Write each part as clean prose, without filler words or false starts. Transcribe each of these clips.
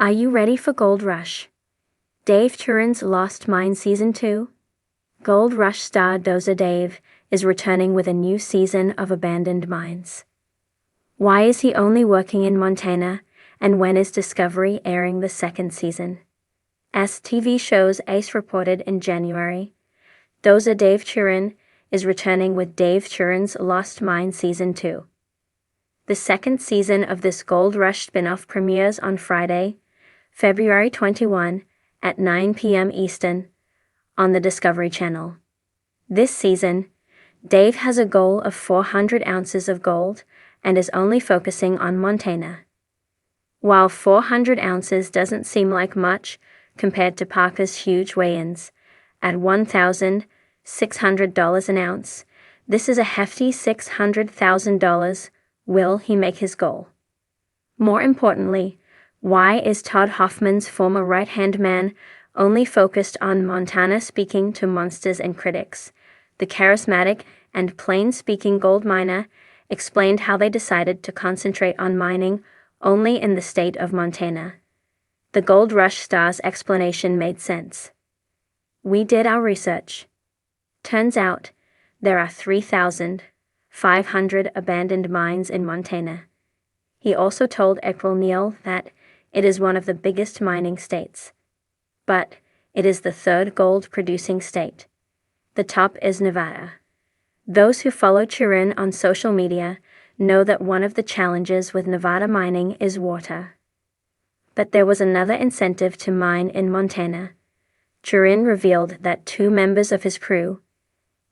Are you ready for Gold Rush? Dave Turin's Lost Mine Season 2? Gold Rush star Dozer Dave is returning with a new season of Abandoned Mines. Why is he only working in Montana, and when is Discovery airing the second season? As TV show's Ace reported in January, Dozer Dave Turin is returning with Dave Turin's Lost Mine Season 2. The second season of this Gold Rush spin-off premieres on Friday, February 21, at 9 p.m. Eastern, on the Discovery Channel. This season, Dave has a goal of 400 ounces of gold and is only focusing on Montana. While 400 ounces doesn't seem like much compared to Parker's huge weigh-ins, at $1,600 an ounce, this is a hefty $600,000. Will he make his goal? More importantly, why is Todd Hoffman's former right-hand man only focused on Montana? Speaking to Monsters and Critics, the charismatic and plain-speaking gold miner explained how they decided to concentrate on mining only in the state of Montana. The Gold Rush star's explanation made sense. We did our research. Turns out, there are 3,500 abandoned mines in Montana. He also told April Neal that it is one of the biggest mining states. But it is the third gold-producing state. The top is Nevada. Those who follow Turin on social media know that one of the challenges with Nevada mining is water. But there was another incentive to mine in Montana. Turin revealed that two members of his crew,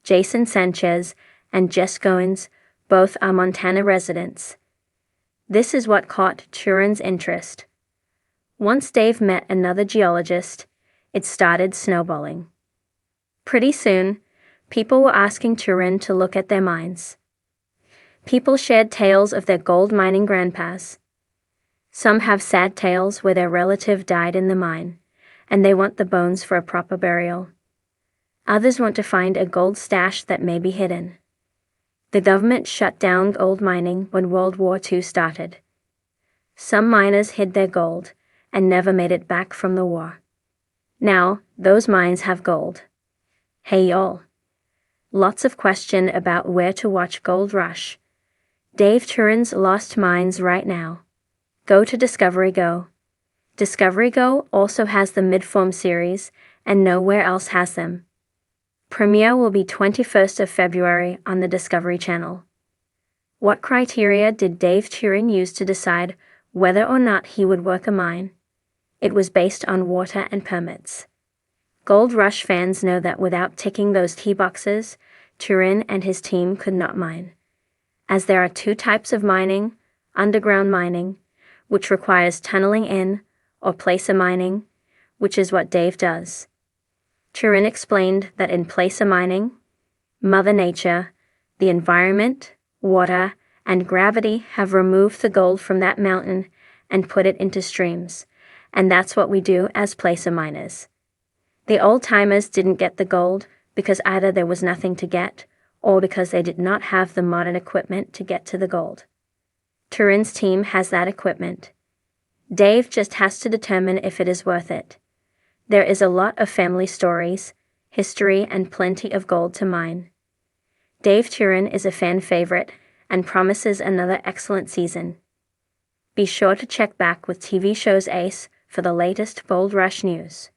Jason Sanchez and Jess Goins, both are Montana residents. This is what caught Turin's interest. Once Dave met another geologist, it started snowballing. Pretty soon, people were asking Turin to look at their mines. People shared tales of their gold mining grandpas. Some have sad tales where their relative died in the mine, and they want the bones for a proper burial. Others want to find a gold stash that may be hidden. The government shut down gold mining when World War II started. Some miners hid their gold and never made it back from the war. Now, those mines have gold. Hey y'all. Lots of question about where to watch Gold Rush. Dave Turin's Lost Mines right now. Go to Discovery Go. Discovery Go also has the Midform series, and nowhere else has them. Premiere will be 21st of February on the Discovery Channel. What criteria did Dave Turin use to decide whether or not he would work a mine? It was based on water and permits. Gold Rush fans know that without ticking those T boxes, Turin and his team could not mine. As there are two types of mining, underground mining, which requires tunneling in, or placer mining, which is what Dave does. Turin explained that in placer mining, Mother Nature, the environment, water, and gravity have removed the gold from that mountain and put it into streams, and that's what we do as placer miners. The old-timers didn't get the gold because either there was nothing to get, or because they did not have the modern equipment to get to the gold. Turin's team has that equipment. Dave just has to determine if it is worth it. There is a lot of family stories, history, and plenty of gold to mine. Dave Turin is a fan favorite and promises another excellent season. Be sure to check back with TV show's Ace for the latest Gold Rush news.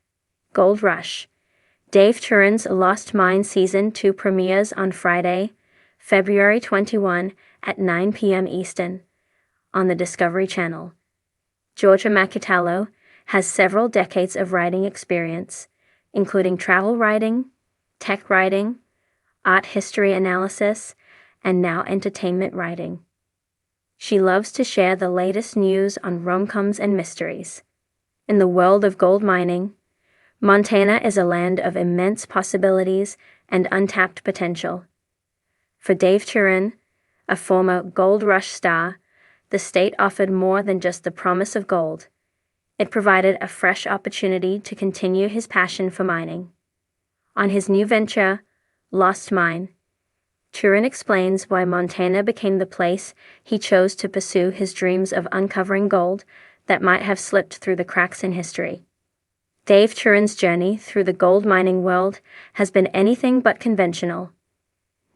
Gold Rush. Dave Turin's Lost Mine Season 2 premieres on Friday, February 21 at 9 p.m. Eastern, on the Discovery Channel. Georgia Macatello has several decades of writing experience, including travel writing, tech writing, art history analysis, and now entertainment writing. She loves to share the latest news on rom-coms and mysteries. In the world of gold mining, Montana is a land of immense possibilities and untapped potential. For Dave Turin, a former Gold Rush star, the state offered more than just the promise of gold. It provided a fresh opportunity to continue his passion for mining. On his new venture, Lost Mine, Turin explains why Montana became the place he chose to pursue his dreams of uncovering gold that might have slipped through the cracks in history. Dave Turin's journey through the gold mining world has been anything but conventional.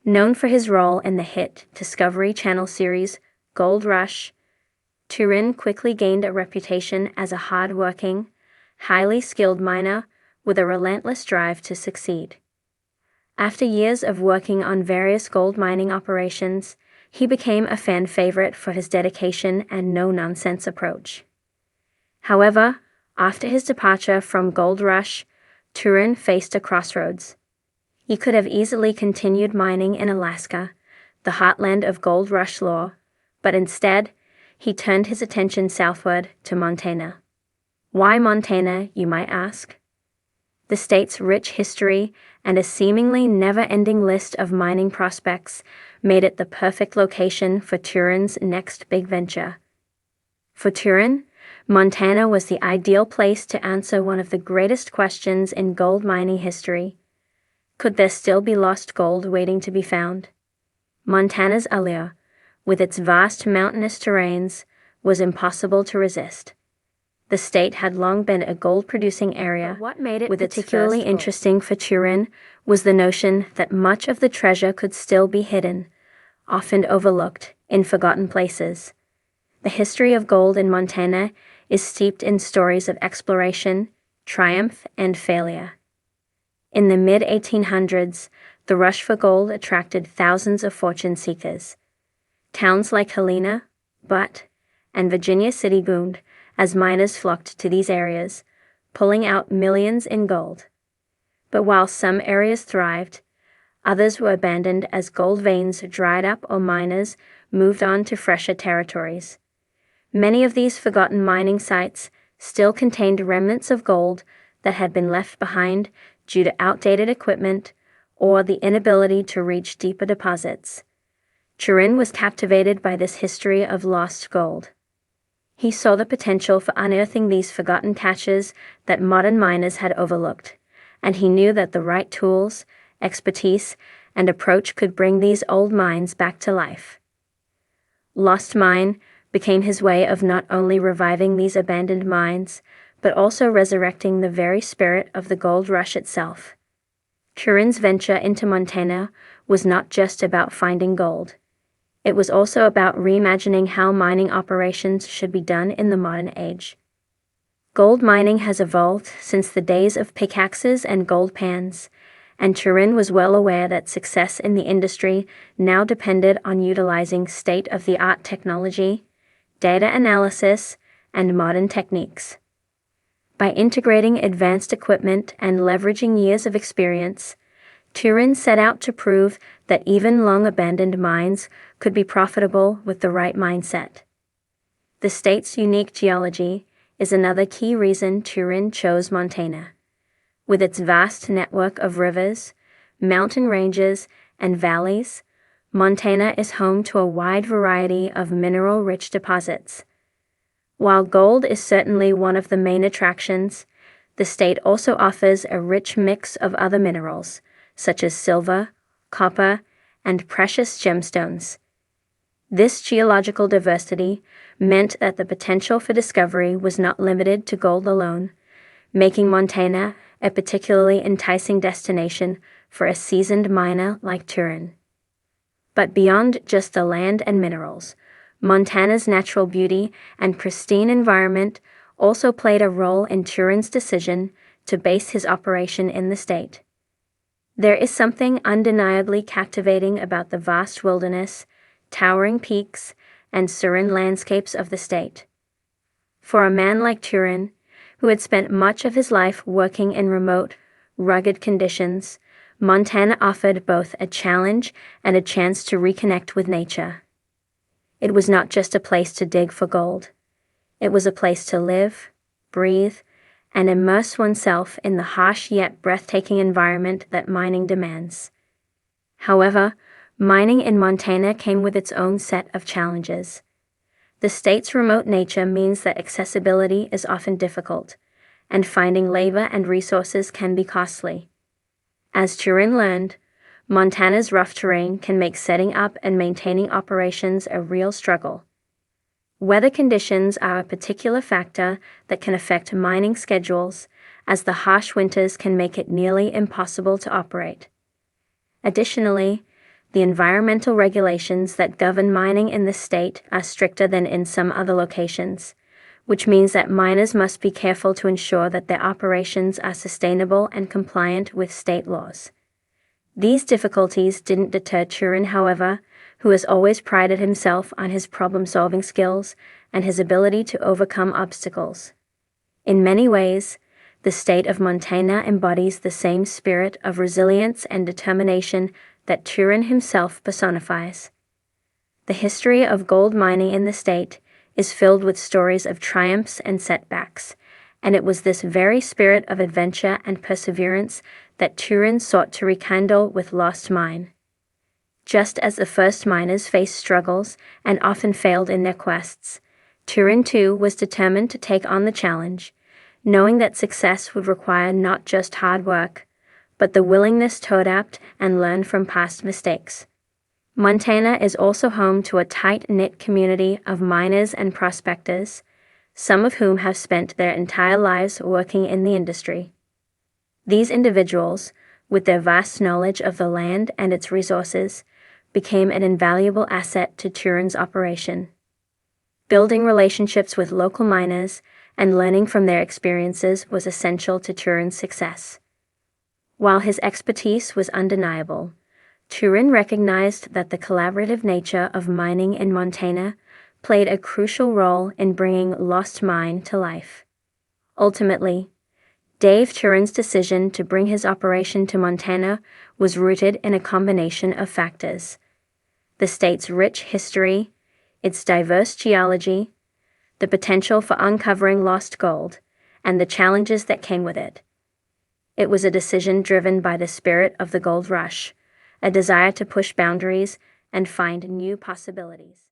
Known for his role in the hit Discovery Channel series Gold Rush, Turin quickly gained a reputation as a hard-working, highly skilled miner with a relentless drive to succeed. After years of working on various gold mining operations, he became a fan favorite for his dedication and no-nonsense approach. However, after his departure from Gold Rush, Turin faced a crossroads. He could have easily continued mining in Alaska, the heartland of Gold Rush lore, but instead, he turned his attention southward to Montana. Why Montana, you might ask? The state's rich history and a seemingly never-ending list of mining prospects made it the perfect location for Turin's next big venture. For Turin, Montana was the ideal place to answer one of the greatest questions in gold mining history. Could there still be lost gold waiting to be found? Montana's allure, with its vast mountainous terrains, was impossible to resist. The state had long been a gold-producing area. What made it particularly interesting for Turin was the notion that much of the treasure could still be hidden, often overlooked, in forgotten places. The history of gold in Montana is steeped in stories of exploration, triumph, and failure. In the mid-1800s, the rush for gold attracted thousands of fortune seekers. Towns like Helena, Butte, and Virginia City boomed as miners flocked to these areas, pulling out millions in gold. But while some areas thrived, others were abandoned as gold veins dried up or miners moved on to fresher territories. Many of these forgotten mining sites still contained remnants of gold that had been left behind due to outdated equipment or the inability to reach deeper deposits. Turin was captivated by this history of lost gold. He saw the potential for unearthing these forgotten caches that modern miners had overlooked, and he knew that the right tools, expertise, and approach could bring these old mines back to life. Lost Mine became his way of not only reviving these abandoned mines, but also resurrecting the very spirit of the gold rush itself. Turin's venture into Montana was not just about finding gold. It was also about reimagining how mining operations should be done in the modern age. Gold mining has evolved since the days of pickaxes and gold pans, and Turin was well aware that success in the industry now depended on utilizing state-of-the-art technology, data analysis, and modern techniques. By integrating advanced equipment and leveraging years of experience, Turin set out to prove that even long-abandoned mines could be profitable with the right mindset. The state's unique geology is another key reason Turin chose Montana. With its vast network of rivers, mountain ranges, and valleys, Montana is home to a wide variety of mineral-rich deposits. While gold is certainly one of the main attractions, the state also offers a rich mix of other minerals, such as silver, copper, and precious gemstones. This geological diversity meant that the potential for discovery was not limited to gold alone, making Montana a particularly enticing destination for a seasoned miner like Turin. But beyond just the land and minerals, Montana's natural beauty and pristine environment also played a role in Turin's decision to base his operation in the state. There is something undeniably captivating about the vast wilderness, towering peaks, and serene landscapes of the state. For a man like Turin, who had spent much of his life working in remote, rugged conditions, Montana offered both a challenge and a chance to reconnect with nature. It was not just a place to dig for gold. It was a place to live, breathe, and immerse oneself in the harsh yet breathtaking environment that mining demands. However, mining in Montana came with its own set of challenges. The state's remote nature means that accessibility is often difficult, and finding labor and resources can be costly. As Turin learned, Montana's rough terrain can make setting up and maintaining operations a real struggle. Weather conditions are a particular factor that can affect mining schedules, as the harsh winters can make it nearly impossible to operate. Additionally, the environmental regulations that govern mining in the state are stricter than in some other locations, which means that miners must be careful to ensure that their operations are sustainable and compliant with state laws. These difficulties didn't deter Turin, however, who has always prided himself on his problem-solving skills and his ability to overcome obstacles. In many ways, the state of Montana embodies the same spirit of resilience and determination that Turin himself personifies. The history of gold mining in the state is filled with stories of triumphs and setbacks, and it was this very spirit of adventure and perseverance that Turin sought to rekindle with Lost Mine. Just as the first miners faced struggles and often failed in their quests, Turin too was determined to take on the challenge, knowing that success would require not just hard work, but the willingness to adapt and learn from past mistakes. Montana is also home to a tight-knit community of miners and prospectors, some of whom have spent their entire lives working in the industry. These individuals, with their vast knowledge of the land and its resources, became an invaluable asset to Turin's operation. Building relationships with local miners and learning from their experiences was essential to Turin's success. While his expertise was undeniable, Turin recognized that the collaborative nature of mining in Montana played a crucial role in bringing Lost Mine to life. Ultimately, Dave Turin's decision to bring his operation to Montana was rooted in a combination of factors: the state's rich history, its diverse geology, the potential for uncovering lost gold, and the challenges that came with it. It was a decision driven by the spirit of the gold rush, a desire to push boundaries and find new possibilities.